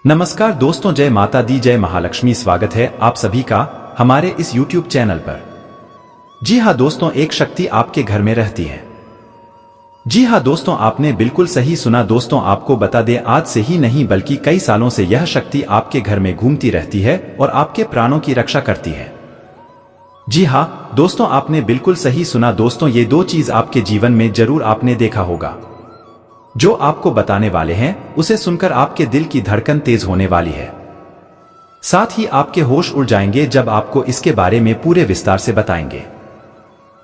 नमस्कार दोस्तों, जय माता दी, जय महालक्ष्मी। स्वागत है आप सभी का हमारे इस YouTube चैनल पर। जी हाँ दोस्तों, एक शक्ति आपके घर में रहती है। जी हाँ दोस्तों, आपने बिल्कुल सही सुना। दोस्तों आपको बता दें, आज से ही नहीं बल्कि कई सालों से यह शक्ति आपके घर में घूमती रहती है और आपके प्राणों की रक्षा करती है। जी हाँ दोस्तों, आपने बिल्कुल सही सुना। दोस्तों ये दो चीज आपके जीवन में जरूर आपने देखा होगा। जो आपको बताने वाले हैं उसे सुनकर आपके दिल की धड़कन तेज होने वाली है। साथ ही आपके होश उड़ जाएंगे जब आपको इसके बारे में पूरे विस्तार से बताएंगे।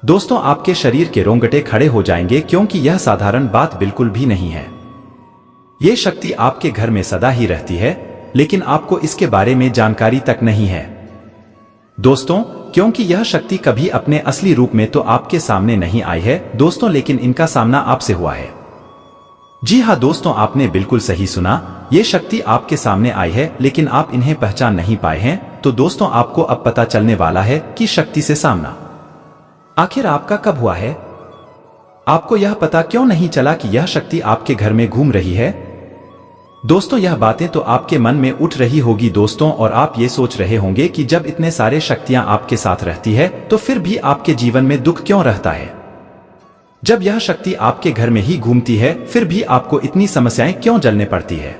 दोस्तों आपके शरीर के रोंगटे खड़े हो जाएंगे, क्योंकि यह साधारण बात बिल्कुल भी नहीं है। यह शक्ति आपके घर में सदा ही रहती है, लेकिन आपको इसके बारे में जानकारी तक नहीं है दोस्तों, क्योंकि यह शक्ति कभी अपने असली रूप में तो आपके सामने नहीं आई है दोस्तों, लेकिन इनका सामना आपसे हुआ है। जी हाँ दोस्तों, आपने बिल्कुल सही सुना। ये शक्ति आपके सामने आई है, लेकिन आप इन्हें पहचान नहीं पाए हैं। तो दोस्तों आपको अब पता चलने वाला है कि शक्ति से सामना आखिर आपका कब हुआ है। आपको यह पता क्यों नहीं चला कि यह शक्ति आपके घर में घूम रही है। दोस्तों यह बातें तो आपके मन में उठ रही होगी दोस्तों, और आप ये सोच रहे होंगे कि जब इतने सारे शक्तियां आपके साथ रहती है तो फिर भी आपके जीवन में दुख क्यों रहता है। जब यह शक्ति आपके घर में ही घूमती है फिर भी आपको इतनी समस्याएं क्यों झेलने पड़ती है।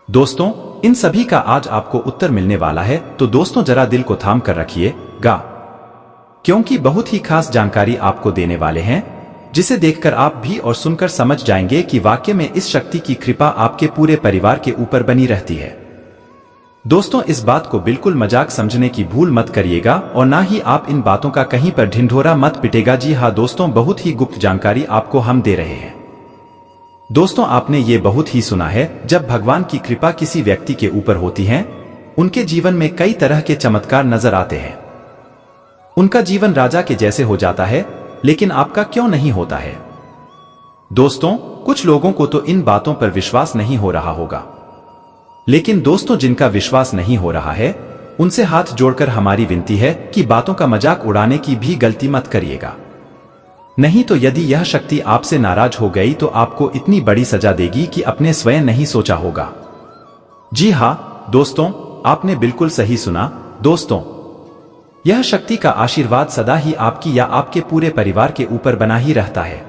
दोस्तों इन सभी का आज आपको उत्तर मिलने वाला है। तो दोस्तों जरा दिल को थाम कर रखिएगा, क्योंकि बहुत ही खास जानकारी आपको देने वाले हैं, जिसे देखकर आप भी और सुनकर समझ जाएंगे कि वाकई में इस शक्ति की कृपा आपके पूरे परिवार के ऊपर बनी रहती है। दोस्तों इस बात को बिल्कुल मजाक समझने की भूल मत करिएगा, और ना ही आप इन बातों का कहीं पर ढिंढोरा मत पिटेगा। जी हाँ दोस्तों, बहुत ही गुप्त जानकारी आपको हम दे रहे हैं। दोस्तों आपने ये बहुत ही सुना है, जब भगवान की कृपा किसी व्यक्ति के ऊपर होती है, उनके जीवन में कई तरह के चमत्कार नजर आते हैं। उनका जीवन राजा के जैसे हो जाता है, लेकिन आपका क्यों नहीं होता है। दोस्तों कुछ लोगों को तो इन बातों पर विश्वास नहीं हो रहा होगा, लेकिन दोस्तों जिनका विश्वास नहीं हो रहा है उनसे हाथ जोड़कर हमारी विनती है कि बातों का मजाक उड़ाने की भी गलती मत करिएगा। नहीं तो यदि यह शक्ति आपसे नाराज हो गई तो आपको इतनी बड़ी सजा देगी कि अपने स्वयं नहीं सोचा होगा। जी हाँ दोस्तों, आपने बिल्कुल सही सुना। दोस्तों यह शक्ति का आशीर्वाद सदा ही आपकी या आपके पूरे परिवार के ऊपर बना ही रहता है,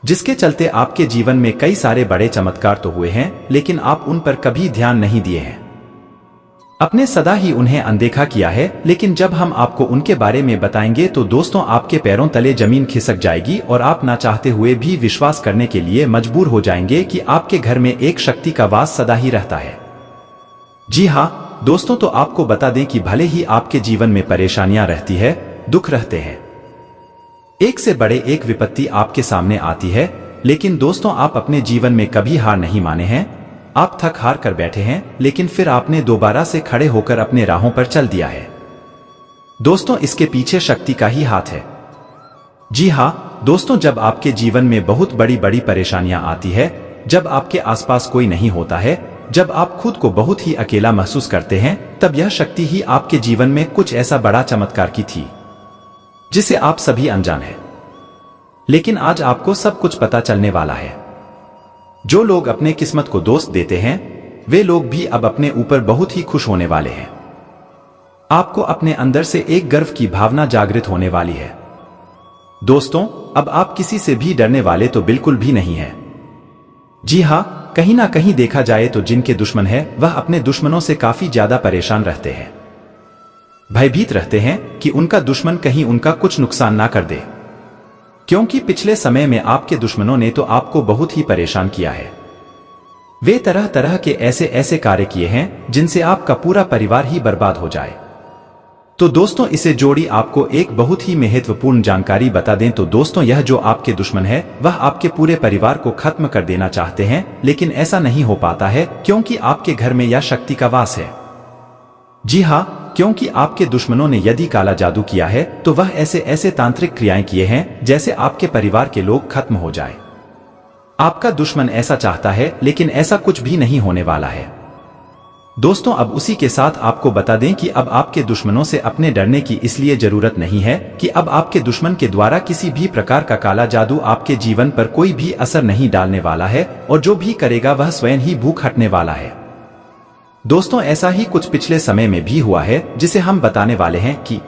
जिसके चलते आपके जीवन में कई सारे बड़े चमत्कार तो हुए हैं, लेकिन आप उन पर कभी ध्यान नहीं दिए हैं। आपने सदा ही उन्हें अनदेखा किया है। लेकिन जब हम आपको उनके बारे में बताएंगे तो दोस्तों आपके पैरों तले जमीन खिसक जाएगी और आप ना चाहते हुए भी विश्वास करने के लिए मजबूर हो जाएंगे कि आपके घर में एक शक्ति का वास सदा ही रहता है। जी हाँ दोस्तों, तो आपको बता दें कि भले ही आपके जीवन में परेशानियां रहती है, दुख रहते हैं, एक से बड़े एक विपत्ति आपके सामने आती है, लेकिन दोस्तों आप अपने जीवन में कभी हार नहीं माने हैं। आप थक हार कर बैठे हैं, लेकिन फिर आपने दोबारा से खड़े होकर अपने राहों पर चल दिया है। दोस्तों इसके पीछे शक्ति का ही हाथ है। जी हाँ दोस्तों, जब आपके जीवन में बहुत बड़ी बड़ी परेशानियां आती है, जब आपके आसपास कोई नहीं होता है, जब आप खुद को बहुत ही अकेला महसूस करते हैं, तब यह शक्ति ही आपके जीवन में कुछ ऐसा बड़ा चमत्कार की थी जिसे आप सभी अनजान हैं। लेकिन आज आपको सब कुछ पता चलने वाला है। जो लोग अपने किस्मत को दोष देते हैं, वे लोग भी अब अपने ऊपर बहुत ही खुश होने वाले हैं। आपको अपने अंदर से एक गर्व की भावना जागृत होने वाली है। दोस्तों अब आप किसी से भी डरने वाले तो बिल्कुल भी नहीं है। जी हाँ, कहीं ना कहीं देखा जाए तो जिनके दुश्मन है वह अपने दुश्मनों से काफी ज्यादा परेशान रहते हैं, भयभीत रहते हैं कि उनका दुश्मन कहीं उनका कुछ नुकसान ना कर दे, क्योंकि पिछले समय में आपके दुश्मनों ने तो आपको बहुत ही परेशान किया है। वे तरह तरह के ऐसे ऐसे कार्य किए हैं जिनसे आपका पूरा परिवार ही बर्बाद हो जाए। तो दोस्तों इसे जोड़ी आपको एक बहुत ही महत्वपूर्ण जानकारी बता दें। तो दोस्तों यह जो आपके दुश्मन है वह आपके पूरे परिवार को खत्म कर देना चाहते हैं, लेकिन ऐसा नहीं हो पाता है, क्योंकि आपके घर में यह शक्ति का वास है। जी हाँ, क्योंकि आपके दुश्मनों ने यदि काला जादू किया है तो वह ऐसे ऐसे तांत्रिक क्रियाएं किए हैं जैसे आपके परिवार के लोग खत्म हो जाए। आपका दुश्मन ऐसा चाहता है, लेकिन ऐसा कुछ भी नहीं होने वाला है। दोस्तों अब उसी के साथ आपको बता दें कि अब आपके दुश्मनों से अपने डरने की इसलिए जरूरत नहीं है कि अब आपके दुश्मन के द्वारा किसी भी प्रकार का काला जादू आपके जीवन पर कोई भी असर नहीं डालने वाला है, और जो भी करेगा वह स्वयं ही भूख हटने वाला है। दोस्तों ऐसा ही कुछ पिछले समय में भी हुआ है जिसे हम बताने वाले हैं कि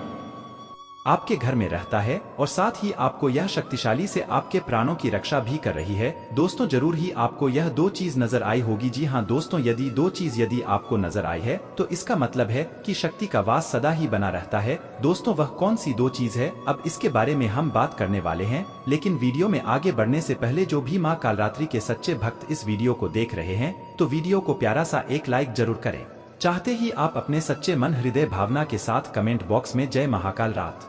आपके घर में रहता है और साथ ही आपको यह शक्तिशाली से आपके प्राणों की रक्षा भी कर रही है। दोस्तों जरूर ही आपको यह दो चीज नजर आई होगी। जी हाँ दोस्तों, यदि दो चीज यदि आपको नजर आई है तो इसका मतलब है कि शक्ति का वास सदा ही बना रहता है। दोस्तों वह कौन सी दो चीज है, अब इसके बारे में हम बात करने वाले हैं। लेकिन वीडियो में आगे बढ़ने से पहले जो भी माँ कालरात्रि के सच्चे भक्त इस वीडियो को देख रहे हैं तो वीडियो को प्यारा सा एक लाइक जरूर करें। चाहते ही आप अपने सच्चे मन हृदय भावना के साथ कमेंट बॉक्स में जय महाकाल रात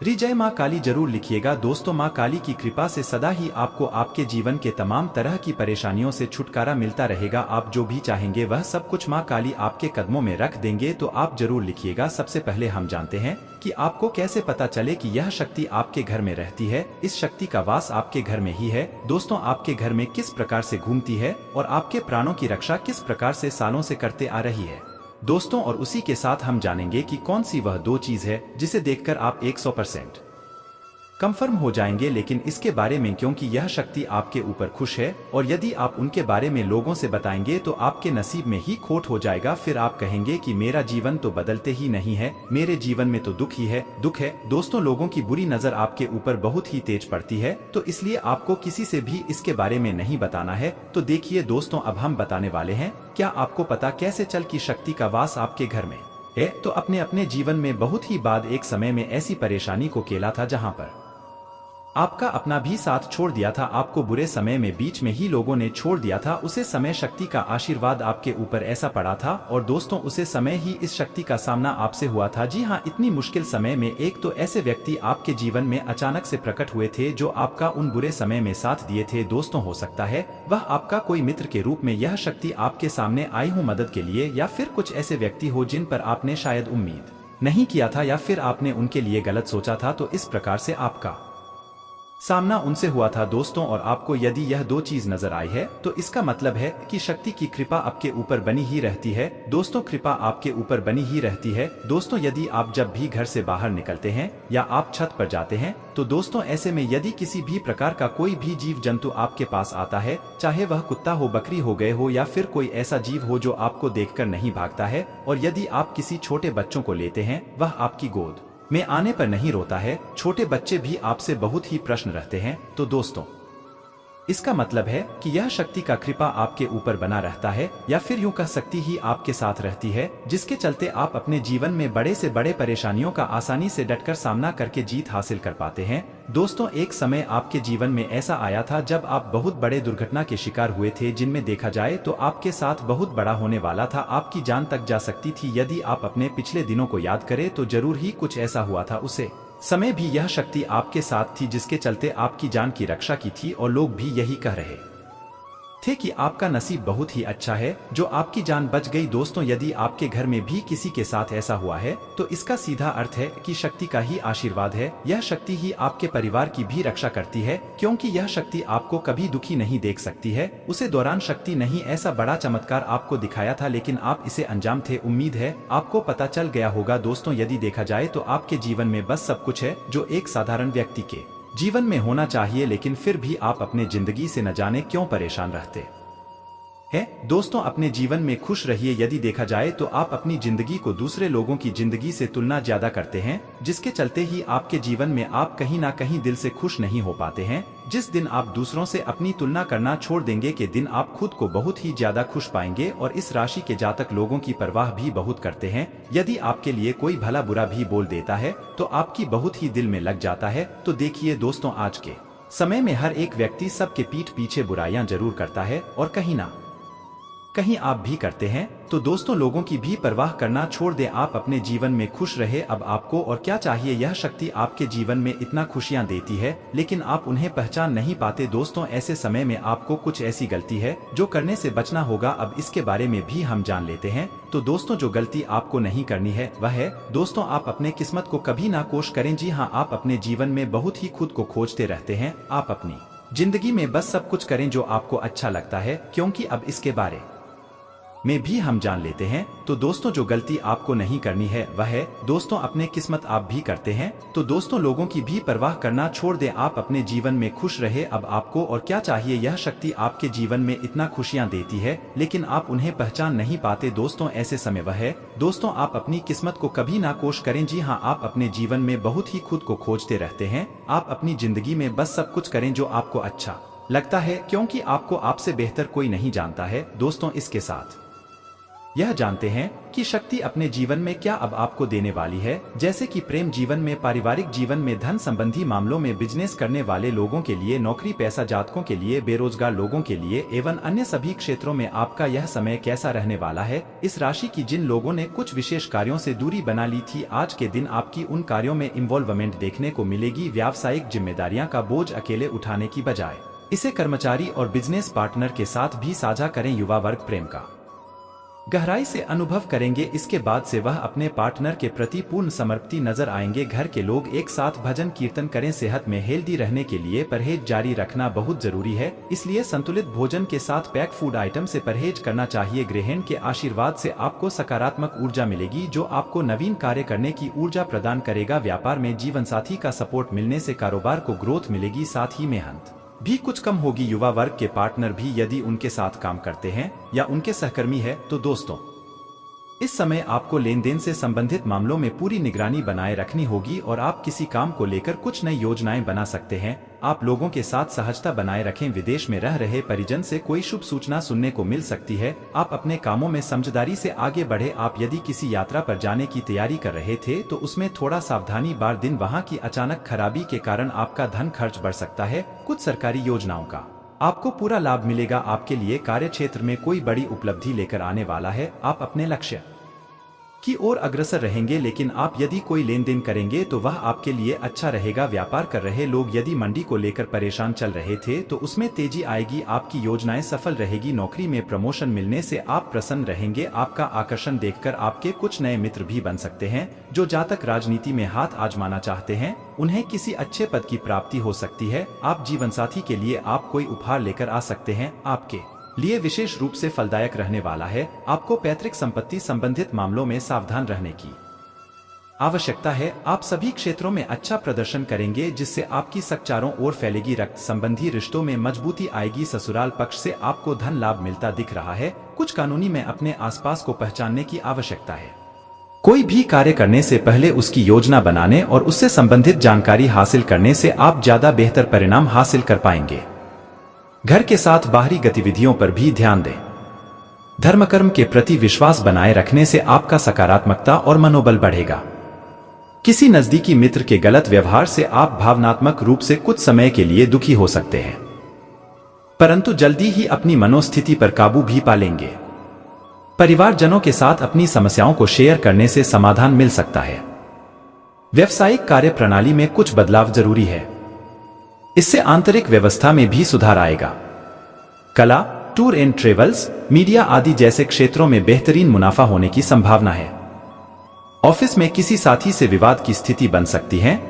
जय माँ काली जरूर लिखिएगा। दोस्तों माँ काली की कृपा से सदा ही आपको आपके जीवन के तमाम तरह की परेशानियों से छुटकारा मिलता रहेगा। आप जो भी चाहेंगे वह सब कुछ माँ काली आपके कदमों में रख देंगे। तो आप जरूर लिखिएगा। सबसे पहले हम जानते हैं कि आपको कैसे पता चले कि यह शक्ति आपके घर में रहती है। इस शक्ति का वास आपके घर में ही है। दोस्तों आपके घर में किस प्रकार से घूमती है और आपके प्राणों की रक्षा किस प्रकार से सालों से करते आ रही है दोस्तों, और उसी के साथ हम जानेंगे कि कौन सी वह दो चीज है जिसे देखकर आप 100% कंफर्म हो जाएंगे। लेकिन इसके बारे में क्योंकि यह शक्ति आपके ऊपर खुश है और यदि आप उनके बारे में लोगों से बताएंगे तो आपके नसीब में ही खोट हो जाएगा। फिर आप कहेंगे कि मेरा जीवन तो बदलते ही नहीं है, मेरे जीवन में तो दुख ही है, दुख है। दोस्तों लोगों की बुरी नजर आपके ऊपर बहुत ही तेज पड़ती है, तो इसलिए आपको किसी से भी इसके बारे में नहीं बताना है। तो देखिए दोस्तों, अब हम बताने वाले हैं क्या आपको पता कैसे चल की शक्ति का वास आपके घर में है। तो अपने जीवन में बहुत ही बाद एक समय में ऐसी परेशानी को केला था जहाँ पर आपका अपना भी साथ छोड़ दिया था, आपको बुरे समय में बीच में ही लोगों ने छोड़ दिया था। उसे समय शक्ति का आशीर्वाद आपके ऊपर ऐसा पड़ा था और दोस्तों उसे समय ही इस शक्ति का सामना आपसे हुआ था। जी हाँ, इतनी मुश्किल समय में एक तो ऐसे व्यक्ति आपके जीवन में अचानक से प्रकट हुए थे जो आपका उन बुरे समय में साथ दिए थे। दोस्तों हो सकता है वह आपका कोई मित्र के रूप में यह शक्ति आपके सामने आई हो मदद के लिए, या फिर कुछ ऐसे व्यक्ति हो जिन पर आपने शायद उम्मीद नहीं किया था या फिर आपने उनके लिए गलत सोचा था। तो इस प्रकार से आपका सामना उनसे हुआ था दोस्तों। और आपको यदि यह दो चीज नजर आई है तो इसका मतलब है कि शक्ति की कृपा आपके ऊपर बनी ही रहती है। दोस्तों कृपा आपके ऊपर बनी ही रहती है। दोस्तों यदि आप जब भी घर से बाहर निकलते हैं या आप छत पर जाते हैं तो दोस्तों ऐसे में यदि किसी भी प्रकार का कोई भी जीव जंतु आपके पास आता है, चाहे वह कुत्ता हो, बकरी हो गए हो या फिर कोई ऐसा जीव हो जो आपको देखकर नहीं भागता है, और यदि आप किसी छोटे बच्चों को लेते हैं, वह आपकी गोद में आने पर नहीं रोता है, छोटे बच्चे भी आपसे बहुत ही प्रश्न रहते हैं, तो दोस्तों इसका मतलब है कि यह शक्ति का कृपा आपके ऊपर बना रहता है, या फिर यूं कह सकती ही आपके साथ रहती है, जिसके चलते आप अपने जीवन में बड़े से बड़े परेशानियों का आसानी से डटकर सामना करके जीत हासिल कर पाते हैं। दोस्तों एक समय आपके जीवन में ऐसा आया था जब आप बहुत बड़े दुर्घटना के शिकार हुए थे, जिनमें देखा जाए तो आपके साथ बहुत बड़ा होने वाला था, आपकी जान तक जा सकती थी। यदि आप अपने पिछले दिनों को याद करें तो जरूर ही कुछ ऐसा हुआ था। उसे समय भी यह शक्ति आपके साथ थी जिसके चलते आपकी जान की रक्षा की थी, और लोग भी यही कह रहे थे कि आपका नसीब बहुत ही अच्छा है जो आपकी जान बच गई। दोस्तों यदि आपके घर में भी किसी के साथ ऐसा हुआ है तो इसका सीधा अर्थ है कि शक्ति का ही आशीर्वाद है। यह शक्ति ही आपके परिवार की भी रक्षा करती है, क्योंकि यह शक्ति आपको कभी दुखी नहीं देख सकती है। उसे दौरान शक्ति नहीं ऐसा बड़ा चमत्कार आपको दिखाया था, लेकिन आप इसे अंजाम थे। उम्मीद है आपको पता चल गया होगा। दोस्तों यदि देखा जाए तो आपके जीवन में बस सब कुछ है जो एक साधारण व्यक्ति के जीवन में होना चाहिए, लेकिन फिर भी आप अपने जिंदगी से न जाने क्यों परेशान रहते हैं। दोस्तों अपने जीवन में खुश रहिए। यदि देखा जाए तो आप अपनी जिंदगी को दूसरे लोगों की जिंदगी से तुलना ज्यादा करते हैं, जिसके चलते ही आपके जीवन में आप कहीं ना कहीं दिल से खुश नहीं हो पाते हैं। जिस दिन आप दूसरों से अपनी तुलना करना छोड़ देंगे के दिन आप खुद को बहुत ही ज्यादा खुश पाएंगे। और इस राशि के जातक लोगों की परवाह भी बहुत करते हैं। यदि आपके लिए कोई भला बुरा भी बोल देता है तो आपकी बहुत ही दिल में लग जाता है। तो देखिए दोस्तों, आज के समय में हर एक व्यक्ति सबके पीठ पीछे बुराइयां जरूर करता है और कहीं ना कहीं आप भी करते हैं। तो दोस्तों लोगों की भी परवाह करना छोड़ दें, आप अपने जीवन में खुश रहे। अब आपको और क्या चाहिए। यह शक्ति आपके जीवन में इतना खुशियां देती है, लेकिन आप उन्हें पहचान नहीं पाते। दोस्तों ऐसे समय में आपको कुछ ऐसी गलती है जो करने से बचना होगा। अब इसके बारे में भी हम जान लेते हैं। तो दोस्तों जो गलती आपको नहीं करनी है वह है दोस्तों आप अपने किस्मत को कभी ना कोश करें। जी हाँ, आप अपने जीवन में बहुत ही खुद को खोजते रहते हैं। आप अपनी जिंदगी में बस सब कुछ करें जो आपको अच्छा लगता है, क्योंकि अब इसके बारे में भी हम जान लेते हैं। तो दोस्तों, जो गलती आपको नहीं करनी है वह है दोस्तों अपने किस्मत आप भी करते हैं। तो दोस्तों, लोगों की भी परवाह करना छोड़ दें, आप अपने जीवन में खुश रहे। अब आपको और क्या चाहिए? यह शक्ति आपके जीवन में इतना खुशियां देती है, लेकिन आप उन्हें पहचान नहीं पाते। दोस्तों, ऐसे समय वह है दोस्तों, आप अपनी किस्मत को कभी ना कोश करें। जी हाँ, आप अपने जीवन में बहुत ही खुद को खोजते रहते हैं। आप अपनी जिंदगी में बस सब कुछ करें जो आपको अच्छा लगता है, क्योंकि आपको आपसे बेहतर कोई नहीं जानता है। दोस्तों, इसके साथ यह जानते हैं कि शक्ति अपने जीवन में क्या अब आपको देने वाली है, जैसे कि प्रेम जीवन में, पारिवारिक जीवन में, धन संबंधी मामलों में, बिजनेस करने वाले लोगों के लिए, नौकरी पैसा जातकों के लिए, बेरोजगार लोगों के लिए एवं अन्य सभी क्षेत्रों में आपका यह समय कैसा रहने वाला है। इस राशि की जिन लोगों ने कुछ विशेष कार्यों से दूरी बना ली थी, आज के दिन आपकी उन कार्यों में इन्वॉल्वमेंट देखने को मिलेगी। व्यावसायिक जिम्मेदारियां का बोझ अकेले उठाने की बजाय इसे कर्मचारी और बिजनेस पार्टनर के साथ भी साझा करें। युवा वर्ग प्रेम का गहराई से अनुभव करेंगे। इसके बाद से वह अपने पार्टनर के प्रति पूर्ण समर्पित नजर आएंगे। घर के लोग एक साथ भजन कीर्तन करें। सेहत में हेल्दी रहने के लिए परहेज जारी रखना बहुत जरूरी है, इसलिए संतुलित भोजन के साथ पैक फूड आइटम से परहेज करना चाहिए। गृहिणी के आशीर्वाद से आपको सकारात्मक ऊर्जा मिलेगी, जो आपको नवीन कार्य करने की ऊर्जा प्रदान करेगा। व्यापार में जीवन साथी का सपोर्ट मिलने से कारोबार को ग्रोथ मिलेगी, साथ ही मेहनत भी कुछ कम होगी। युवा वर्ग के पार्टनर भी यदि उनके साथ काम करते हैं या उनके सहकर्मी है, तो दोस्तों इस समय आपको लेन देन से संबंधित मामलों में पूरी निगरानी बनाए रखनी होगी और आप किसी काम को लेकर कुछ नई योजनाएं बना सकते हैं। आप लोगों के साथ सहजता बनाए रखें। विदेश में रह रहे परिजन से कोई शुभ सूचना सुनने को मिल सकती है। आप अपने कामों में समझदारी से आगे बढ़े। आप यदि किसी यात्रा पर जाने की तैयारी कर रहे थे तो उसमें थोड़ा सावधानी बार दिन वहां की अचानक खराबी के कारण आपका धन खर्च बढ़ सकता है। कुछ सरकारी योजनाओं का आपको पूरा लाभ मिलेगा। आपके लिए कार्य क्षेत्र में कोई बड़ी उपलब्धि लेकर आने वाला है। आप अपने लक्ष्य की ओर अग्रसर रहेंगे, लेकिन आप यदि कोई लेन देन करेंगे तो वह आपके लिए अच्छा रहेगा। व्यापार कर रहे लोग यदि मंडी को लेकर परेशान चल रहे थे तो उसमें तेजी आएगी। आपकी योजनाएं सफल रहेगी। नौकरी में प्रमोशन मिलने से आप प्रसन्न रहेंगे। आपका आकर्षण देखकर आपके कुछ नए मित्र भी बन सकते हैं। जो जातक राजनीति में हाथ आजमाना चाहते हैं, उन्हें किसी अच्छे पद की प्राप्ति हो सकती है। आप जीवन साथी के लिए आप कोई उपहार लेकर आ सकते हैं। आपके लिए विशेष रूप से फलदायक रहने वाला है। आपको पैतृक संपत्ति संबंधित मामलों में सावधान रहने की आवश्यकता है। आप सभी क्षेत्रों में अच्छा प्रदर्शन करेंगे, जिससे आपकी शक्ति चारों ओर फैलेगी। रक्त संबंधी रिश्तों में मजबूती आएगी। ससुराल पक्ष से आपको धन लाभ मिलता दिख रहा है। कुछ कानूनी में अपने आसपास को पहचानने की आवश्यकता है। कोई भी कार्य करने से पहले उसकी योजना बनाने और उससे संबंधित जानकारी हासिल करने से आप ज्यादा बेहतर परिणाम हासिल कर पाएंगे। घर के साथ बाहरी गतिविधियों पर भी ध्यान दें। धर्मकर्म के प्रति विश्वास बनाए रखने से आपका सकारात्मकता और मनोबल बढ़ेगा। किसी नजदीकी मित्र के गलत व्यवहार से आप भावनात्मक रूप से कुछ समय के लिए दुखी हो सकते हैं, परंतु जल्दी ही अपनी मनोस्थिति पर काबू भी पा लेंगे। परिवारजनों के साथ अपनी समस्याओं को शेयर करने से समाधान मिल सकता है। व्यवसायिक कार्य प्रणाली में कुछ बदलाव जरूरी है, इससे आंतरिक व्यवस्था में भी सुधार आएगा। कला, टूर एंड ट्रेवल्स, मीडिया आदि जैसे क्षेत्रों में बेहतरीन मुनाफा होने की संभावना है। ऑफिस में किसी साथी से विवाद की स्थिति बन सकती है,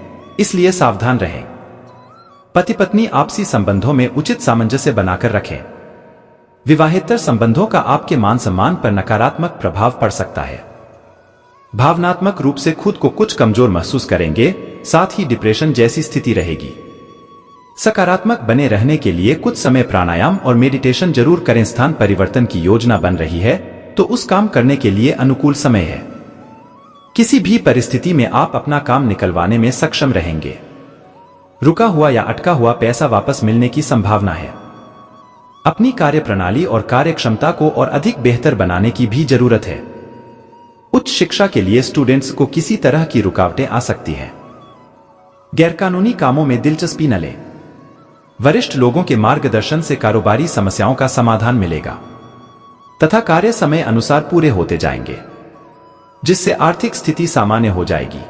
इसलिए सावधान रहें। पति पत्नी आपसी संबंधों में उचित सामंजस्य बनाकर रखें। विवाहेतर संबंधों का आपके मान सम्मान पर नकारात्मक प्रभाव पड़ सकता है। भावनात्मक रूप से खुद को कुछ कमजोर महसूस करेंगे, साथ ही डिप्रेशन जैसी स्थिति रहेगी। सकारात्मक बने रहने के लिए कुछ समय प्राणायाम और मेडिटेशन जरूर करें। स्थान परिवर्तन की योजना बन रही है तो उस काम करने के लिए अनुकूल समय है। किसी भी परिस्थिति में आप अपना काम निकलवाने में सक्षम रहेंगे। रुका हुआ या अटका हुआ पैसा वापस मिलने की संभावना है। अपनी कार्य प्रणाली और कार्य क्षमता को और अधिक बेहतर बनाने की भी जरूरत है। उच्च शिक्षा के लिए स्टूडेंट्स को किसी तरह की रुकावटें आ सकती हैं। गैरकानूनी कामों में दिलचस्पी न लें। वरिष्ठ लोगों के मार्गदर्शन से कारोबारी समस्याओं का समाधान मिलेगा तथा कार्य समय अनुसार पूरे होते जाएंगे, जिससे आर्थिक स्थिति सामान्य हो जाएगी।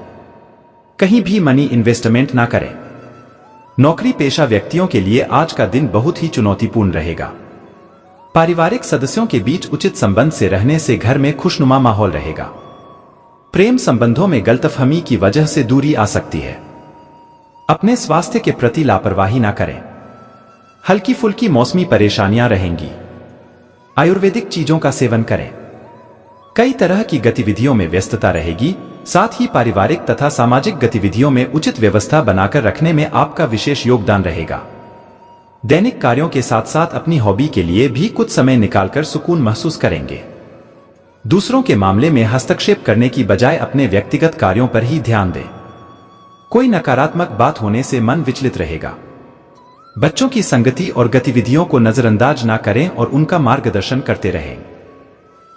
कहीं भी मनी इन्वेस्टमेंट ना करें। नौकरी पेशा व्यक्तियों के लिए आज का दिन बहुत ही चुनौतीपूर्ण रहेगा। पारिवारिक सदस्यों के बीच उचित संबंध से रहने से घर में खुशनुमा माहौल रहेगा। प्रेम संबंधों में गलतफहमी की वजह से दूरी आ सकती है। अपने स्वास्थ्य के प्रति लापरवाही ना करें। हल्की फुल्की मौसमी परेशानियां रहेंगी। आयुर्वेदिक चीजों का सेवन करें। कई तरह की गतिविधियों में व्यस्तता रहेगी, साथ ही पारिवारिक तथा सामाजिक गतिविधियों में उचित व्यवस्था बनाकर रखने में आपका विशेष योगदान रहेगा। दैनिक कार्यों के साथ साथ अपनी हॉबी के लिए भी कुछ समय निकालकर सुकून महसूस करेंगे। दूसरों के मामले में हस्तक्षेप करने की बजाय अपने व्यक्तिगत कार्यों पर ही ध्यान दें। कोई नकारात्मक बात होने से मन विचलित रहेगा। बच्चों की संगति और गतिविधियों को नजरअंदाज ना करें और उनका मार्गदर्शन करते रहें।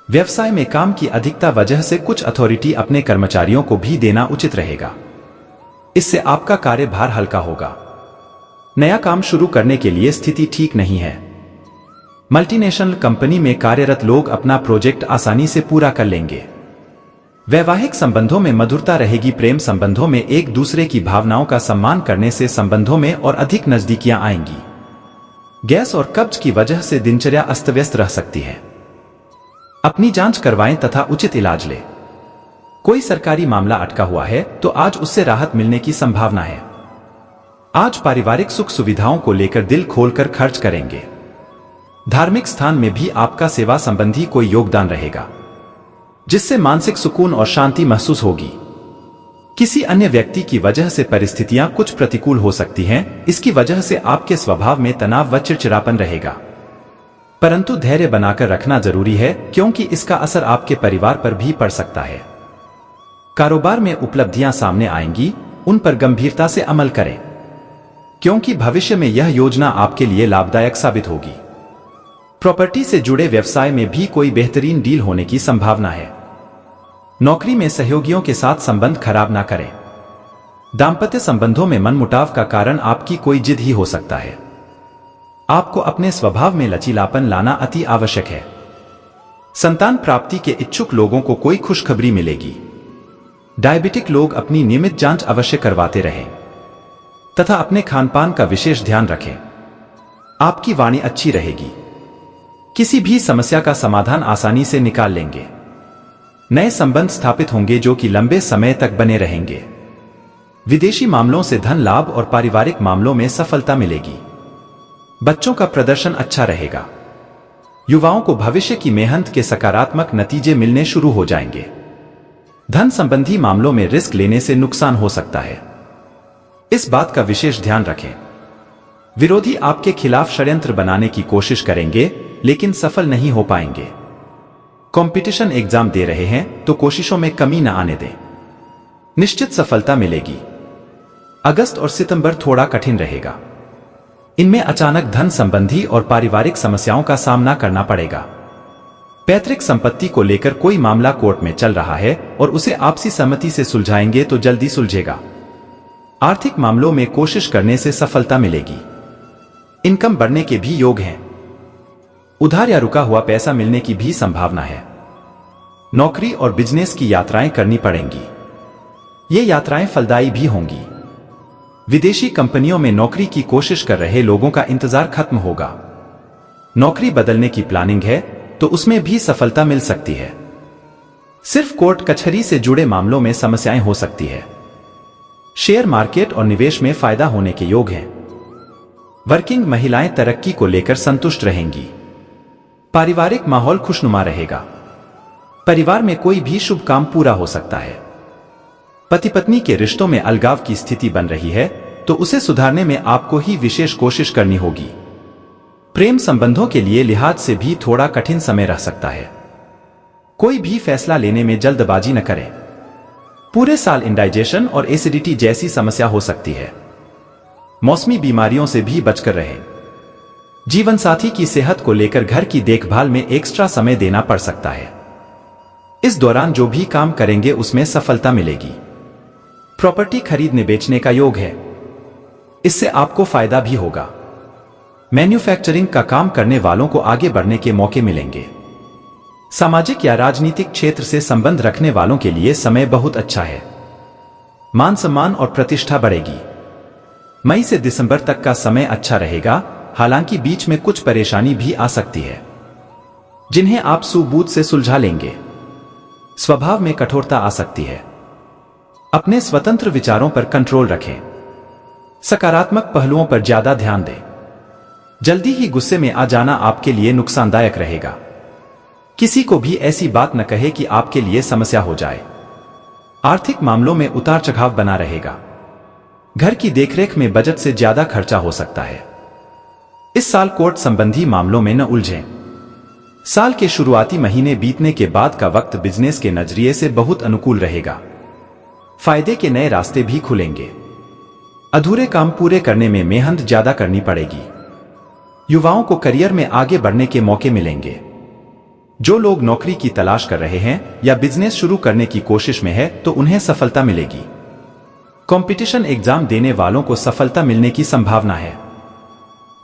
व्यवसाय में काम की अधिकता वजह से कुछ अथॉरिटी अपने कर्मचारियों को भी देना उचित रहेगा। इससे आपका कार्यभार हल्का होगा। नया काम शुरू करने के लिए स्थिति ठीक नहीं है। मल्टीनेशनल कंपनी में कार्यरत लोग अपना प्रोजेक्ट आसानी से पूरा कर लेंगे। वैवाहिक संबंधों में मधुरता रहेगी। प्रेम संबंधों में एक दूसरे की भावनाओं का सम्मान करने से संबंधों में और अधिक नजदीकियां आएंगी। गैस और कब्ज की वजह से दिनचर्या अस्त व्यस्त रह सकती है। अपनी जांच करवाएं तथा उचित इलाज लें। कोई सरकारी मामला अटका हुआ है तो आज उससे राहत मिलने की संभावना है। आज पारिवारिक सुख सुविधाओं को लेकर दिल खोलकर खर्च करेंगे। धार्मिक स्थान में भी आपका सेवा संबंधी कोई योगदान रहेगा, जिससे मानसिक सुकून और शांति महसूस होगी। किसी अन्य व्यक्ति की वजह से परिस्थितियां कुछ प्रतिकूल हो सकती हैं, इसकी वजह से आपके स्वभाव में तनाव व चिड़चिड़ापन रहेगा। परंतु धैर्य बनाकर रखना जरूरी है, क्योंकि इसका असर आपके परिवार पर भी पड़ सकता है। कारोबार में उपलब्धियां सामने आएंगी, उन पर गंभीरता से अमल करें, क्योंकि भविष्य में यह योजना आपके लिए लाभदायक साबित होगी। प्रॉपर्टी से जुड़े व्यवसाय में भी कोई बेहतरीन डील होने की संभावना है। नौकरी में सहयोगियों के साथ संबंध खराब ना करें। दांपत्य संबंधों में मनमुटाव का कारण आपकी कोई जिद ही हो सकता है। आपको अपने स्वभाव में लचीलापन लाना अति आवश्यक है। संतान प्राप्ति के इच्छुक लोगों को कोई खुशखबरी मिलेगी। डायबिटिक लोग अपनी नियमित जांच अवश्य करवाते रहें तथा अपने खानपान का विशेष ध्यान रखें। आपकी वाणी अच्छी रहेगी। किसी भी समस्या का समाधान आसानी से निकाल लेंगे। नए संबंध स्थापित होंगे जो कि लंबे समय तक बने रहेंगे। विदेशी मामलों से धन लाभ और पारिवारिक मामलों में सफलता मिलेगी। बच्चों का प्रदर्शन अच्छा रहेगा। युवाओं को भविष्य की मेहनत के सकारात्मक नतीजे मिलने शुरू हो जाएंगे। धन संबंधी मामलों में रिस्क लेने से नुकसान हो सकता है, इस बात का विशेष ध्यान रखें। विरोधी आपके खिलाफ षड्यंत्र बनाने की कोशिश करेंगे, लेकिन सफल नहीं हो पाएंगे। कंपटीशन एग्जाम दे रहे हैं तो कोशिशों में कमी न आने दें। निश्चित सफलता मिलेगी। अगस्त और सितंबर थोड़ा कठिन रहेगा। इनमें अचानक धन संबंधी और पारिवारिक समस्याओं का सामना करना पड़ेगा। पैतृक संपत्ति को लेकर कोई मामला कोर्ट में चल रहा है और उसे आपसी सहमति से सुलझाएंगे तो जल्दी सुलझेगा। आर्थिक मामलों में कोशिश करने से सफलता मिलेगी। इनकम बढ़ने के भी योग हैं। उधार या रुका हुआ पैसा मिलने की भी संभावना है। नौकरी और बिजनेस की यात्राएं करनी पड़ेंगी। ये यात्राएं फलदायी भी होंगी। विदेशी कंपनियों में नौकरी की कोशिश कर रहे लोगों का इंतजार खत्म होगा। नौकरी बदलने की प्लानिंग है तो उसमें भी सफलता मिल सकती है। सिर्फ कोर्ट कचहरी से जुड़े मामलों में समस्याएं हो सकती है। शेयर मार्केट और निवेश में फायदा होने के योग हैं। वर्किंग महिलाएं तरक्की को लेकर संतुष्ट रहेंगी। पारिवारिक माहौल खुशनुमा रहेगा। परिवार में कोई भी शुभ काम पूरा हो सकता है। पति पत्नी के रिश्तों में अलगाव की स्थिति बन रही है तो उसे सुधारने में आपको ही विशेष कोशिश करनी होगी। प्रेम संबंधों के लिए लिहाज से भी थोड़ा कठिन समय रह सकता है। कोई भी फैसला लेने में जल्दबाजी न करें। पूरे साल इंडाइजेशन और एसिडिटी जैसी समस्या हो सकती है। मौसमी बीमारियों से भी बचकर रहें। जीवन साथी की सेहत को लेकर घर की देखभाल में एक्स्ट्रा समय देना पड़ सकता है। इस दौरान जो भी काम करेंगे उसमें सफलता मिलेगी। प्रॉपर्टी खरीदने बेचने का योग है, इससे आपको फायदा भी होगा। मैन्युफैक्चरिंग का काम करने वालों को आगे बढ़ने के मौके मिलेंगे। सामाजिक या राजनीतिक क्षेत्र से संबंध रखने वालों के लिए समय बहुत अच्छा है। मान सम्मान और प्रतिष्ठा बढ़ेगी। मई से दिसंबर तक का समय अच्छा रहेगा, हालांकि बीच में कुछ परेशानी भी आ सकती है, जिन्हें आप सूझबूझ से सुलझा लेंगे। स्वभाव में कठोरता आ सकती है। अपने स्वतंत्र विचारों पर कंट्रोल रखें। सकारात्मक पहलुओं पर ज्यादा ध्यान दें। जल्दी ही गुस्से में आ जाना आपके लिए नुकसानदायक रहेगा। किसी को भी ऐसी बात न कहे कि आपके लिए समस्या हो जाए। आर्थिक मामलों में उतार चढ़ाव बना रहेगा। घर की देखरेख में बजट से ज्यादा खर्चा हो सकता है। इस साल कोर्ट संबंधी मामलों में न उलझें। साल के शुरुआती महीने बीतने के बाद का वक्त बिजनेस के नजरिए से बहुत अनुकूल रहेगा। फायदे के नए रास्ते भी खुलेंगे। अधूरे काम पूरे करने में मेहनत ज्यादा करनी पड़ेगी। युवाओं को करियर में आगे बढ़ने के मौके मिलेंगे। जो लोग नौकरी की तलाश कर रहे हैं या बिजनेस शुरू करने की कोशिश में है तो उन्हें सफलता मिलेगी। कंपटीशन एग्जाम देने वालों को सफलता मिलने की संभावना है।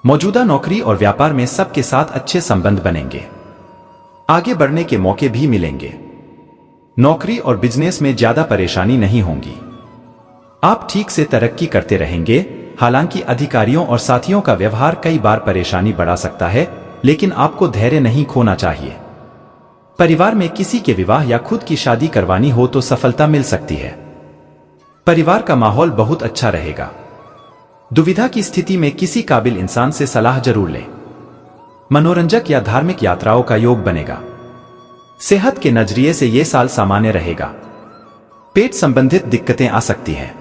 मौजूदा नौकरी और व्यापार में सबके साथ अच्छे संबंध बनेंगे। आगे बढ़ने के मौके भी मिलेंगे। नौकरी और बिजनेस में ज्यादा परेशानी नहीं होगी। आप ठीक से तरक्की करते रहेंगे। हालांकि अधिकारियों और साथियों का व्यवहार कई बार परेशानी बढ़ा सकता है, लेकिन आपको धैर्य नहीं खोना चाहिए। परिवार में किसी के विवाह या खुद की शादी करवानी हो तो सफलता मिल सकती है। परिवार का माहौल बहुत अच्छा रहेगा। दुविधा की स्थिति में किसी काबिल इंसान से सलाह जरूर लें। मनोरंजक या धार्मिक यात्राओं का योग बनेगा। सेहत के नजरिए से यह साल सामान्य रहेगा। पेट संबंधित दिक्कतें आ सकती हैं।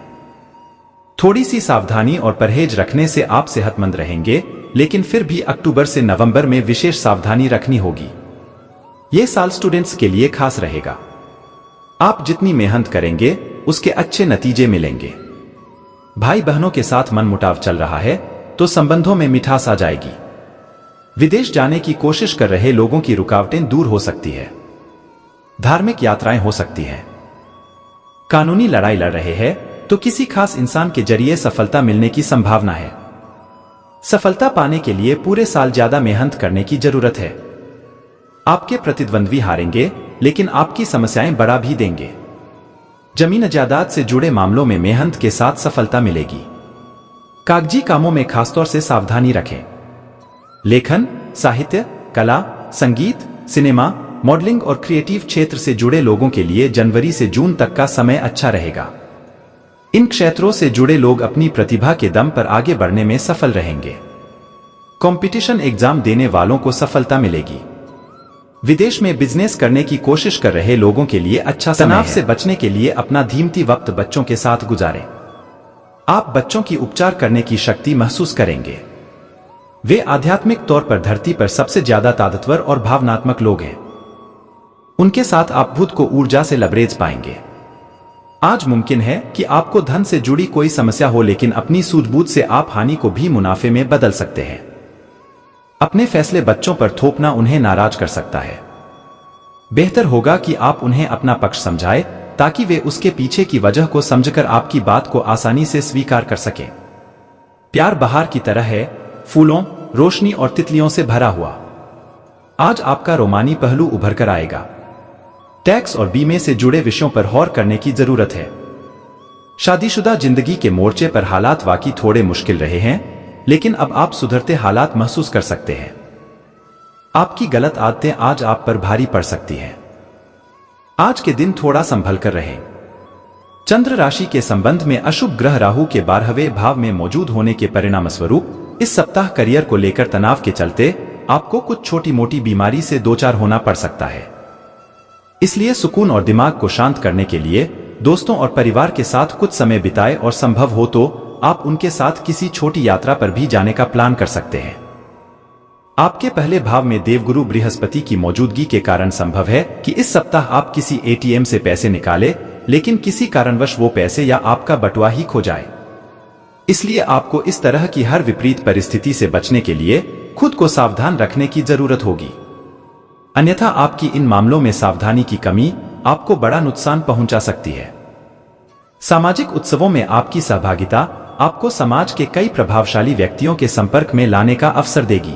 थोड़ी सी सावधानी और परहेज रखने से आप सेहतमंद रहेंगे, लेकिन फिर भी अक्टूबर से नवंबर में विशेष सावधानी रखनी होगी। यह साल स्टूडेंट्स के लिए खास रहेगा। आप जितनी मेहनत करेंगे उसके अच्छे नतीजे मिलेंगे। भाई बहनों के साथ मनमुटाव चल रहा है तो संबंधों में मिठास आ जाएगी। विदेश जाने की कोशिश कर रहे लोगों की रुकावटें दूर हो सकती है। धार्मिक यात्राएं हो सकती हैं। कानूनी लड़ाई लड़ रहे हैं तो किसी खास इंसान के जरिए सफलता मिलने की संभावना है। सफलता पाने के लिए पूरे साल ज्यादा मेहनत करने की जरूरत है। आपके प्रतिद्वंद्वी हारेंगे, लेकिन आपकी समस्याएं बढ़ा भी देंगे। जमीन जायदाद से जुड़े मामलों में मेहनत के साथ सफलता मिलेगी। कागजी कामों में खासतौर से सावधानी रखें। लेखन, साहित्य, कला, संगीत, सिनेमा, मॉडलिंग और क्रिएटिव क्षेत्र से जुड़े लोगों के लिए जनवरी से जून तक का समय अच्छा रहेगा। इन क्षेत्रों से जुड़े लोग अपनी प्रतिभा के दम पर आगे बढ़ने में सफल रहेंगे। कंपटीशन एग्जाम देने वालों को सफलता मिलेगी। विदेश में बिजनेस करने की कोशिश कर रहे लोगों के लिए अच्छा समय है। तनाव से बचने के लिए अपना कीमती वक्त बच्चों के साथ गुजारें। आप बच्चों की उपचार करने की शक्ति महसूस करेंगे। वे आध्यात्मिक तौर पर धरती पर सबसे ज्यादा ताकतवर और भावनात्मक लोग हैं। उनके साथ आप खुद को ऊर्जा से लबरेज पाएंगे। आज मुमकिन है कि आपको धन से जुड़ी कोई समस्या हो, लेकिन अपनी सूझबूझ से आप हानि को भी मुनाफे में बदल सकते हैं। अपने फैसले बच्चों पर थोपना उन्हें नाराज कर सकता है। बेहतर होगा कि आप उन्हें अपना पक्ष समझाएं ताकि वे उसके पीछे की वजह को समझकर आपकी बात को आसानी से स्वीकार कर सकें। प्यार बहार की तरह है, फूलों, रोशनी और तितलियों से भरा हुआ। आज आपका रोमानी पहलू उभर कर आएगा। टैक्स और बीमे से जुड़े विषयों पर गौर करने की जरूरत है। शादीशुदा जिंदगी के मोर्चे पर हालात वाकई थोड़े मुश्किल रहे हैं, लेकिन अब आप सुधरते हालात महसूस कर सकते हैं। आपकी गलत आदतें आज आप पर भारी पड़ सकती हैं। आज के दिन थोड़ा संभल कर रहें। चंद्र राशि के संबंध में अशुभ ग्रह राहु के 12वें भाव में मौजूद होने के परिणाम स्वरूप इस सप्ताह करियर को लेकर तनाव के चलते आपको कुछ छोटी मोटी बीमारी से दो चार होना पड़ सकता है। इसलिए सुकून और दिमाग को शांत करने के लिए दोस्तों और परिवार के साथ कुछ समय बिताएं और संभव हो तो आप उनके साथ किसी छोटी यात्रा पर भी जाने का प्लान कर सकते हैं। आपके पहले भाव में देवगुरु बृहस्पति की मौजूदगी के कारण संभव है कि इस सप्ताह आप किसी एटीएम से पैसे निकालें, लेकिन किसी कारणवश वो पैसे या आपका बटुआ ही खो जाए। इसलिए आपको इस तरह की हर विपरीत परिस्थिति से बचने के लिए खुद को सावधान रखने की जरूरत होगी। अन्यथा आपकी इन मामलों में सावधानी की कमी आपको बड़ा नुकसान पहुंचा सकती है। सामाजिक उत्सवों में आपकी सहभागिता आपको समाज के कई प्रभावशाली व्यक्तियों के संपर्क में लाने का अवसर देगी।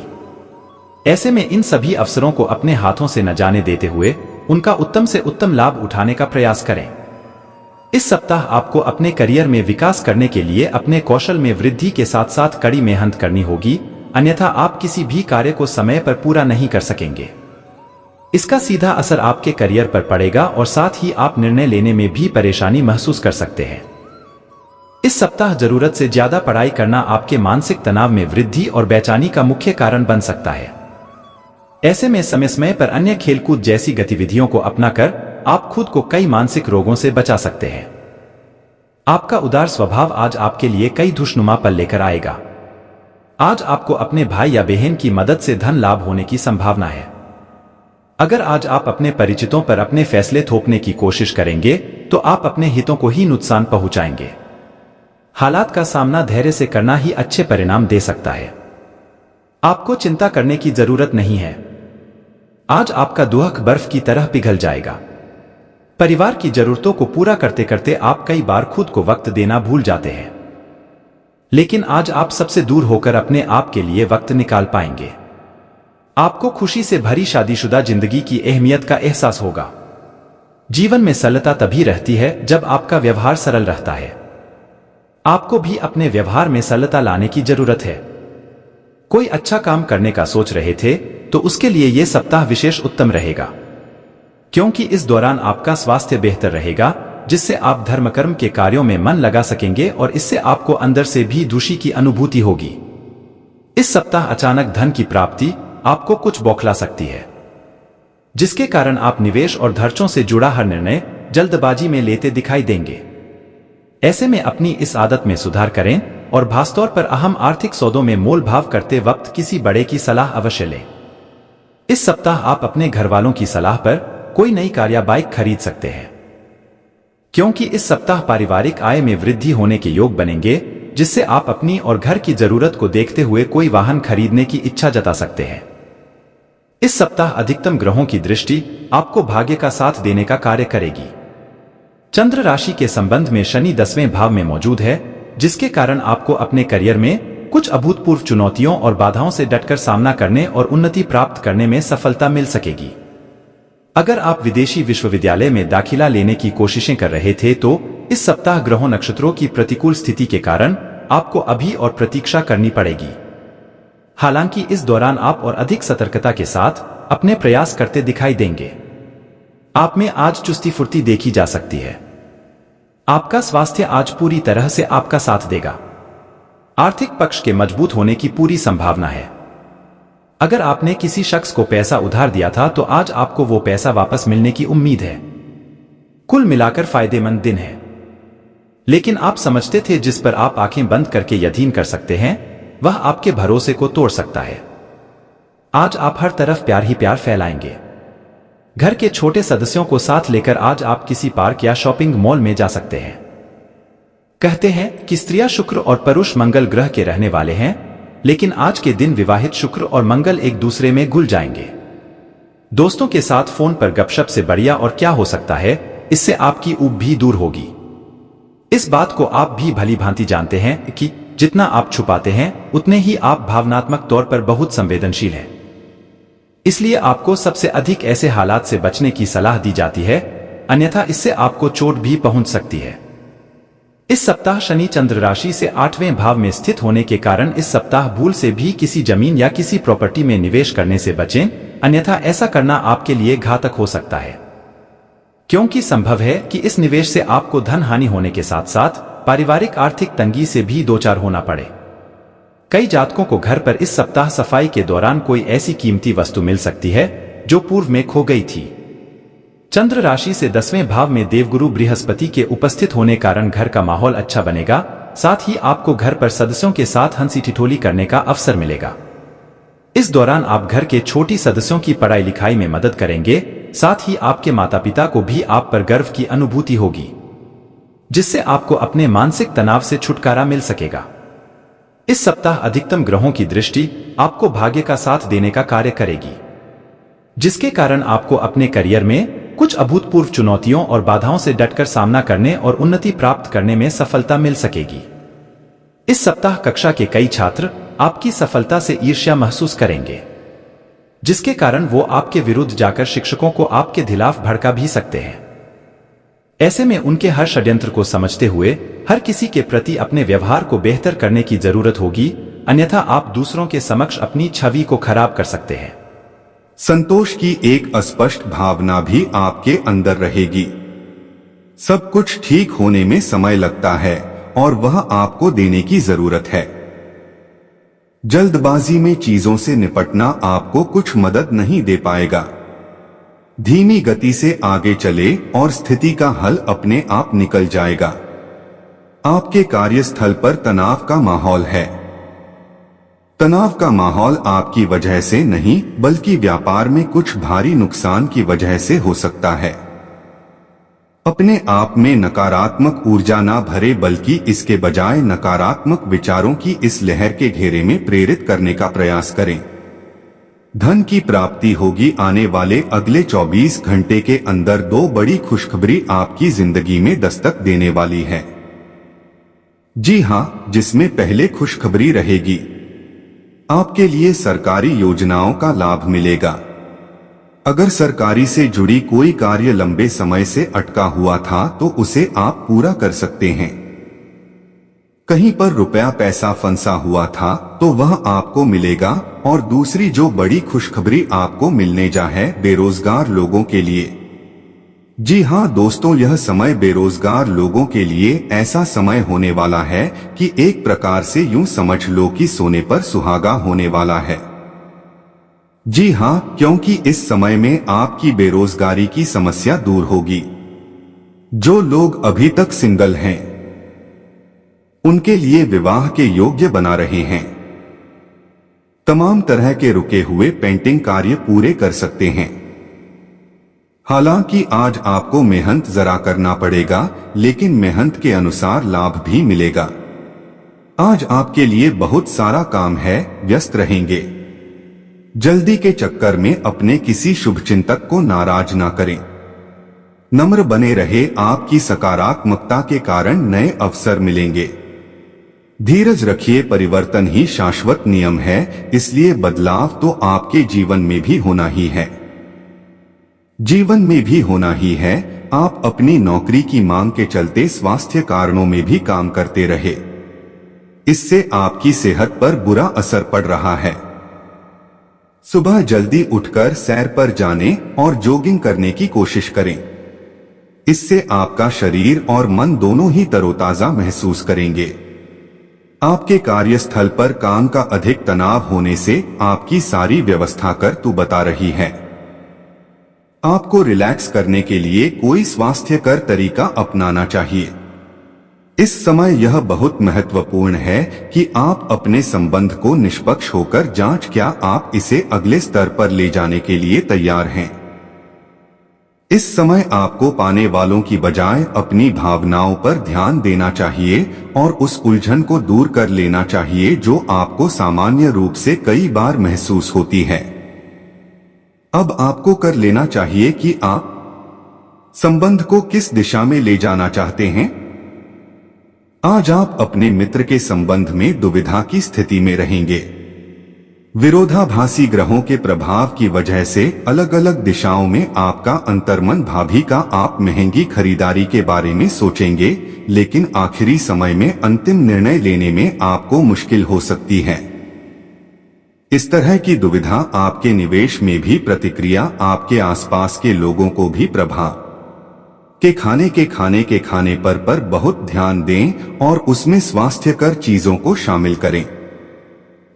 ऐसे में इन सभी अवसरों को अपने हाथों से न जाने देते हुए उनका उत्तम से उत्तम लाभ उठाने का प्रयास करें। इस सप्ताह आपको अपने करियर में विकास करने के लिए अपने कौशल में वृद्धि के साथ साथ कड़ी मेहनत करनी होगी, अन्यथा आप किसी भी कार्य को समय पर पूरा नहीं कर सकेंगे। इसका सीधा असर आपके करियर पर पड़ेगा और साथ ही आप निर्णय लेने में भी परेशानी महसूस कर सकते हैं। इस सप्ताह जरूरत से ज्यादा पढ़ाई करना आपके मानसिक तनाव में वृद्धि और बेचैनी का मुख्य कारण बन सकता है। ऐसे में समय समय पर अन्य खेलकूद जैसी गतिविधियों को अपनाकर आप खुद को कई मानसिक रोगों से बचा सकते हैं। आपका उदार स्वभाव आज आपके लिए कई खुशनुमा पल लेकर आएगा। आज आपको अपने भाई या बहन की मदद से धन लाभ होने की संभावना है। अगर आज आप अपने परिचितों पर अपने फैसले थोपने की कोशिश करेंगे तो आप अपने हितों को ही नुकसान पहुंचाएंगे। हालात का सामना धैर्य से करना ही अच्छे परिणाम दे सकता है। आपको चिंता करने की जरूरत नहीं है। आज आपका दुख बर्फ की तरह पिघल जाएगा। परिवार की जरूरतों को पूरा करते करते आप कई बार खुद को वक्त देना भूल जाते हैं, लेकिन आज आप सबसे दूर होकर अपने आप के लिए वक्त निकाल पाएंगे। आपको खुशी से भरी शादीशुदा जिंदगी की अहमियत का एहसास होगा। जीवन में सरलता तभी रहती है जब आपका व्यवहार सरल रहता है। आपको भी अपने व्यवहार में सरलता लाने की जरूरत है। कोई अच्छा काम करने का सोच रहे थे तो उसके लिए यह सप्ताह विशेष उत्तम रहेगा, क्योंकि इस दौरान आपका स्वास्थ्य बेहतर रहेगा, जिससे आप धर्मकर्म के कार्यों में मन लगा सकेंगे और इससे आपको अंदर से भी खुशी की अनुभूति होगी। इस सप्ताह अचानक धन की प्राप्ति आपको कुछ बौखला सकती है, जिसके कारण आप निवेश और खर्चों से जुड़ा हर निर्णय जल्दबाजी में लेते दिखाई देंगे। ऐसे में अपनी इस आदत में सुधार करें और खासतौर पर अहम आर्थिक सौदों में मोल भाव करते वक्त किसी बड़े की सलाह अवश्य लें। इस सप्ताह आप अपने घर वालों की सलाह पर कोई नई कार या बाइक खरीद सकते हैं, क्योंकि इस सप्ताह पारिवारिक आय में वृद्धि होने के योग बनेंगे, जिससे आप अपनी और घर की जरूरत को देखते हुए कोई वाहन खरीदने की इच्छा जता सकते हैं। इस सप्ताह अधिकतम ग्रहों की दृष्टि आपको भाग्य का साथ देने का कार्य करेगी। चंद्र राशि के संबंध में शनि 10वें भाव में मौजूद है, जिसके कारण आपको अपने करियर में कुछ अभूतपूर्व चुनौतियों और बाधाओं से डटकर सामना करने और उन्नति प्राप्त करने में सफलता मिल सकेगी। अगर आप विदेशी विश्वविद्यालय में दाखिला लेने की कोशिशें कर रहे थे तो इस सप्ताह ग्रहों नक्षत्रों की प्रतिकूल स्थिति के कारण आपको अभी और प्रतीक्षा करनी पड़ेगी। हालांकि इस दौरान आप और अधिक सतर्कता के साथ अपने प्रयास करते दिखाई देंगे। आप में आज चुस्ती फुर्ती देखी जा सकती है। आपका स्वास्थ्य आज पूरी तरह से आपका साथ देगा। आर्थिक पक्ष के मजबूत होने की पूरी संभावना है। अगर आपने किसी शख्स को पैसा उधार दिया था तो आज आपको वो पैसा वापस मिलने की उम्मीद है। कुल मिलाकर फायदेमंद दिन है, लेकिन आप समझते थे जिस पर आप आंखें बंद करके यकीन कर सकते हैं वह आपके भरोसे को तोड़ सकता है। आज आप हर तरफ प्यार ही प्यार फैलाएंगे। घर के छोटे सदस्यों को साथ लेकर आज आप किसी पार्क या शॉपिंग मॉल में जा सकते हैं। कहते हैं कि स्त्रियां शुक्र और पुरुष मंगल ग्रह के रहने वाले हैं, लेकिन आज के दिन विवाहित शुक्र और मंगल एक दूसरे में घुल जाएंगे। दोस्तों के साथ फोन पर गपशप से बढ़िया और क्या हो सकता है, इससे आपकी ऊब भी दूर होगी। इस बात को आप भी भली भांति जानते हैं कि जितना आप छुपाते हैं उतने ही आप भावनात्मक तौर पर बहुत संवेदनशील हैं। इसलिए आपको सबसे अधिक ऐसे हालात से बचने की सलाह दी जाती है, अन्यथा इससे आपको चोट भी पहुंच सकती है। इस सप्ताह शनि चंद्र राशि से 8वें भाव में स्थित होने के कारण इस सप्ताह भूल से भी किसी जमीन या किसी प्रॉपर्टी में निवेश करने से बचें, अन्यथा ऐसा करना आपके लिए घातक हो सकता है, क्योंकि संभव है कि इस निवेश से आपको धन हानि होने के साथ साथ पारिवारिक आर्थिक तंगी से भी दो चार होना पड़े। कई जातकों को घर पर इस सप्ताह सफाई के दौरान कोई ऐसी कीमती वस्तु मिल सकती है जो पूर्व में खो गई थी। चंद्र राशि से 10वें भाव में देवगुरु बृहस्पति के उपस्थित होने कारण घर का माहौल अच्छा बनेगा। साथ ही आपको घर पर सदस्यों के साथ हंसी ठिठोली करने का अवसर मिलेगा। इस दौरान आप घर के छोटी सदस्यों की पढ़ाई लिखाई में मदद करेंगे। साथ ही आपके माता पिता को भी आप पर गर्व की अनुभूति होगी, जिससे आपको अपने मानसिक तनाव से छुटकारा मिल सकेगा। इस सप्ताह अधिकतम ग्रहों की दृष्टि आपको भाग्य का साथ देने का कार्य करेगी, जिसके कारण आपको अपने करियर में कुछ अभूतपूर्व चुनौतियों और बाधाओं से डटकर सामना करने और उन्नति प्राप्त करने में सफलता मिल सकेगी। इस सप्ताह कक्षा के कई छात्र आपकी सफलता से ईर्ष्या महसूस करेंगे, जिसके कारण वो आपके विरुद्ध जाकर शिक्षकों को आपके खिलाफ भड़का भी सकते हैं। ऐसे में उनके हर षड्यंत्र को समझते हुए हर किसी के प्रति अपने व्यवहार को बेहतर करने की जरूरत होगी, अन्यथा आप दूसरों के समक्ष अपनी छवि को खराब कर सकते हैं। संतोष की एक अस्पष्ट भावना भी आपके अंदर रहेगी। सब कुछ ठीक होने में समय लगता है और वह आपको देने की जरूरत है। जल्दबाजी में चीजों से निपटना आपको कुछ मदद नहीं दे पाएगा। धीमी गति से आगे चले और स्थिति का हल अपने आप निकल जाएगा। आपके कार्यस्थल पर तनाव का माहौल है। तनाव का माहौल आपकी वजह से नहीं बल्कि व्यापार में कुछ भारी नुकसान की वजह से हो सकता है। अपने आप में नकारात्मक ऊर्जा ना भरे बल्कि इसके बजाय नकारात्मक विचारों की इस लहर के घेरे में प्रेरित करने का प्रयास करें। धन की प्राप्ति होगी। आने वाले अगले 24 घंटे के अंदर 2 बड़ी खुशखबरी आपकी जिंदगी में दस्तक देने वाली है। जी हाँ, जिसमें पहले खुशखबरी रहेगी, आपके लिए सरकारी योजनाओं का लाभ मिलेगा। अगर सरकारी से जुड़ी कोई कार्य लंबे समय से अटका हुआ था तो उसे आप पूरा कर सकते हैं। कहीं पर रुपया पैसा फंसा हुआ था तो वह आपको मिलेगा। और दूसरी जो बड़ी खुशखबरी आपको मिलने जा है बेरोजगार लोगों के लिए। जी हाँ दोस्तों, यह समय बेरोजगार लोगों के लिए ऐसा समय होने वाला है कि एक प्रकार से यूं समझ लो कि सोने पर सुहागा होने वाला है। जी हाँ, क्योंकि इस समय में आपकी बेरोजगारी की समस्या दूर होगी। जो लोग अभी तक सिंगल हैं उनके लिए विवाह के योग्य बना रहे हैं। तमाम तरह के रुके हुए पेंटिंग कार्य पूरे कर सकते हैं। हालांकि आज आपको मेहनत जरा करना पड़ेगा, लेकिन मेहनत के अनुसार लाभ भी मिलेगा। आज आपके लिए बहुत सारा काम है, व्यस्त रहेंगे। जल्दी के चक्कर में अपने किसी शुभचिंतक को नाराज ना करें। नम्र बने रहे। आपकी सकारात्मकता के कारण नए अवसर मिलेंगे। धीरज रखिए, परिवर्तन ही शाश्वत नियम है, इसलिए बदलाव तो आपके जीवन में भी होना ही है। जीवन में भी होना ही है। आप अपनी नौकरी की मांग के चलते स्वास्थ्य कारणों में भी काम करते रहे। इससे आपकी सेहत पर बुरा असर पड़ रहा है। सुबह जल्दी उठकर सैर पर जाने और जॉगिंग करने की कोशिश करें। इससे आपका शरीर और मन दोनों ही तरोताजा महसूस करेंगे। आपके कार्यस्थल पर काम का अधिक तनाव होने से आपकी सारी व्यवस्था कर तू बता रही है। आपको रिलैक्स करने के लिए कोई स्वास्थ्यकर तरीका अपनाना चाहिए। इस समय यह बहुत महत्वपूर्ण है कि आप अपने संबंध को निष्पक्ष होकर जांच क्या आप इसे अगले स्तर पर ले जाने के लिए तैयार हैं। इस समय आपको पाने वालों की बजाय अपनी भावनाओं पर ध्यान देना चाहिए और उस उलझन को दूर कर लेना चाहिए जो आपको सामान्य रूप से कई बार महसूस होती है। अब आपको कर लेना चाहिए कि आप संबंध को किस दिशा में ले जाना चाहते हैं। आज आप अपने मित्र के संबंध में दुविधा की स्थिति में रहेंगे। विरोधाभासी ग्रहों के प्रभाव की वजह से अलग अलग दिशाओं में आपका अंतर्मन भाभी का आप महंगी खरीदारी के बारे में सोचेंगे, लेकिन आखिरी समय में अंतिम निर्णय लेने में आपको मुश्किल हो सकती है। इस तरह की दुविधा आपके निवेश में भी प्रतिक्रिया आपके आसपास के लोगों को भी प्रभाव के खाने पर बहुत ध्यान दें और उसमें स्वास्थ्यकर चीजों को शामिल करें।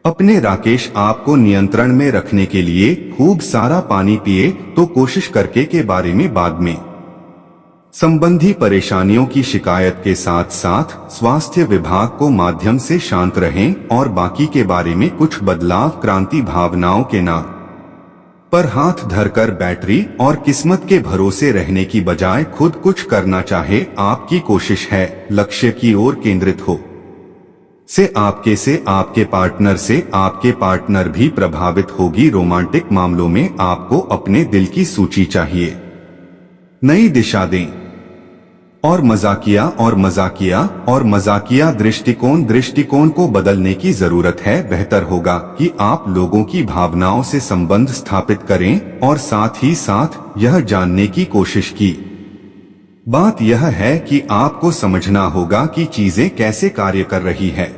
अपने राकेश आपको नियंत्रण में रखने के लिए खूब सारा पानी पिए तो कोशिश करके के बारे में बाद में। संबंधी परेशानियों की शिकायत के साथ साथ स्वास्थ्य विभाग को माध्यम से शांत रहें और बाकी के बारे में कुछ बदलाव क्रांति भावनाओं के नाम पर हाथ धरकर बैटरी और किस्मत के भरोसे रहने की बजाय खुद कुछ करना चाहे। आपकी कोशिश है लक्ष्य की ओर केंद्रित हो। से आपके पार्टनर से आपके पार्टनर भी प्रभावित होगी। रोमांटिक मामलों में आपको अपने दिल की सूची चाहिए। नई दिशा दें और मजाकिया दृष्टिकोण को बदलने की जरूरत है। बेहतर होगा कि आप लोगों की भावनाओं से संबंध स्थापित करें और साथ ही साथ यह जानने की कोशिश की। बात यह है कि आपको समझना होगा कि चीजें कैसे कार्य कर रही है,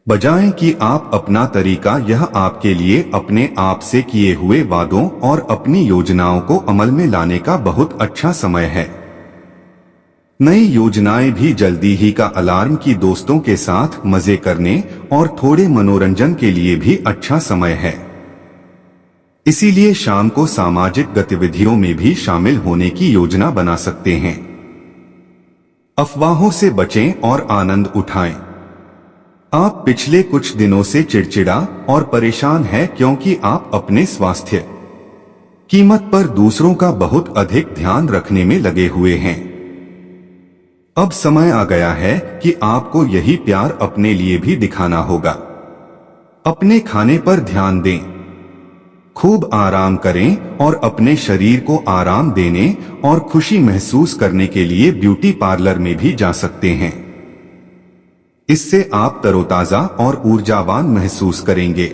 बजाय कि आप अपना तरीका। यह आपके लिए अपने आप से किए हुए वादों और अपनी योजनाओं को अमल में लाने का बहुत अच्छा समय है। नई योजनाएं भी जल्दी ही का अलार्म की दोस्तों के साथ मजे करने और थोड़े मनोरंजन के लिए भी अच्छा समय है। इसीलिए शाम को सामाजिक गतिविधियों में भी शामिल होने की योजना बना सकते हैं। अफवाहों से बचें और आनंद उठाएं। आप पिछले कुछ दिनों से चिड़चिड़ा और परेशान हैं क्योंकि आप अपने स्वास्थ्य कीमत पर दूसरों का बहुत अधिक ध्यान रखने में लगे हुए हैं। अब समय आ गया है कि आपको यही प्यार अपने लिए भी दिखाना होगा। अपने खाने पर ध्यान दें, खूब आराम करें और अपने शरीर को आराम देने और खुशी महसूस करने के लिए ब्यूटी पार्लर में भी जा सकते हैं। इससे आप तरोताजा और ऊर्जावान महसूस करेंगे।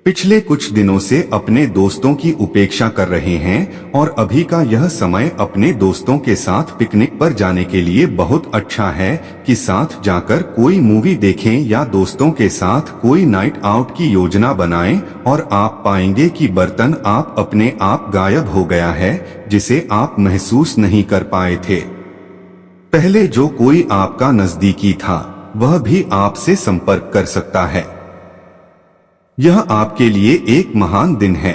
पिछले कुछ दिनों से अपने दोस्तों की उपेक्षा कर रहे हैं और अभी का यह समय अपने दोस्तों के साथ पिकनिक पर जाने के लिए बहुत अच्छा है कि साथ जाकर कोई मूवी देखें या दोस्तों के साथ कोई नाइट आउट की योजना बनाएं और आप पाएंगे कि बर्तन आप अपने आप गायब हो गया है जिसे आप महसूस नहीं कर पाए थे। पहले जो कोई आपका नजदीकी था वह भी आपसे संपर्क कर सकता है। यह आपके लिए एक महान दिन है।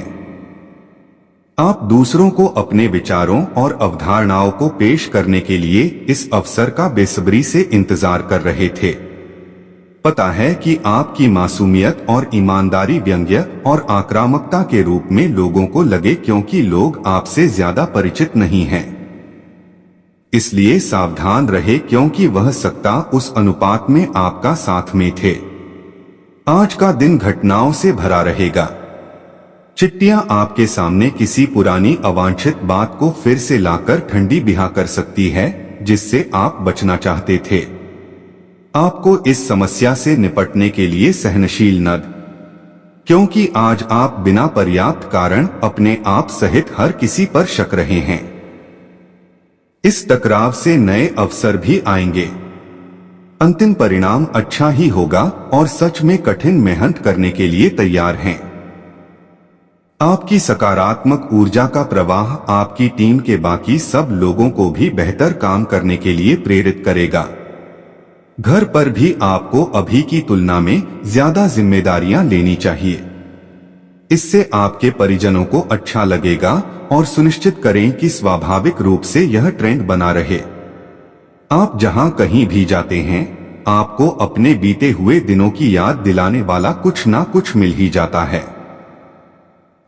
आप दूसरों को अपने विचारों और अवधारणाओं को पेश करने के लिए इस अवसर का बेसब्री से इंतजार कर रहे थे। पता है कि आपकी मासूमियत और ईमानदारी व्यंग्य और आक्रामकता के रूप में लोगों को लगे क्योंकि लोग आपसे ज्यादा परिचित नहीं हैं। इसलिए सावधान रहे क्योंकि वह सत्ता उस अनुपात में आपका साथ में थे। आज का दिन घटनाओं से भरा रहेगा। चिट्टियां आपके सामने किसी पुरानी अवांछित बात को फिर से लाकर ठंडी बिहा कर सकती है जिससे आप बचना चाहते थे। आपको इस समस्या से निपटने के लिए सहनशील न क्योंकि आज आप बिना पर्याप्त कारण अपने आप सहित हर किसी पर शक रहे हैं। इस टकराव से नए अवसर भी आएंगे। अंतिम परिणाम अच्छा ही होगा और सच में कठिन मेहनत करने के लिए तैयार हैं। आपकी सकारात्मक ऊर्जा का प्रवाह आपकी टीम के बाकी सब लोगों को भी बेहतर काम करने के लिए प्रेरित करेगा। घर पर भी आपको अभी की तुलना में ज्यादा जिम्मेदारियां लेनी चाहिए। इससे आपके परिजनों को अच्छा लगेगा और सुनिश्चित करें कि स्वाभाविक रूप से यह ट्रेंड बना रहे। आप जहां कहीं भी जाते हैं आपको अपने बीते हुए दिनों की याद दिलाने वाला कुछ ना कुछ मिल ही जाता है।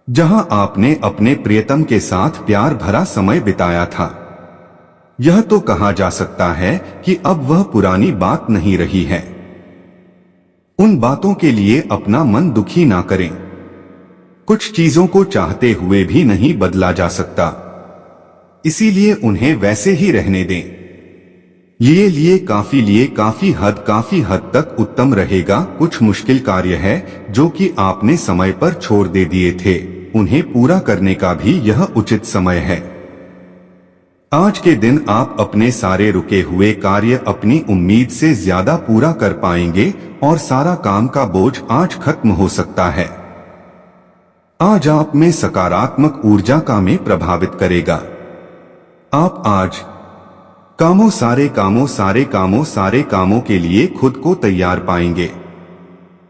जहां आपने अपने प्रियतम के साथ प्यार भरा समय बिताया था, यह तो कहा जा सकता है कि अब वह पुरानी बात नहीं रही है। उन बातों के लिए अपना मन दुखी ना करें। कुछ चीजों को चाहते हुए भी नहीं बदला जा सकता, इसीलिए उन्हें वैसे ही रहने दें। लिए काफी हद तक उत्तम रहेगा। कुछ मुश्किल कार्य है जो कि आपने समय पर छोड़ दे दिए थे, उन्हें पूरा करने का भी यह उचित समय है। आज के दिन आप अपने सारे रुके हुए कार्य अपनी उम्मीद से ज्यादा पूरा कर पाएंगे और सारा काम का बोझ आज खत्म हो सकता है। आज आप में सकारात्मक ऊर्जा का में प्रभावित करेगा। आप आज सारे कामों के लिए खुद को तैयार पाएंगे।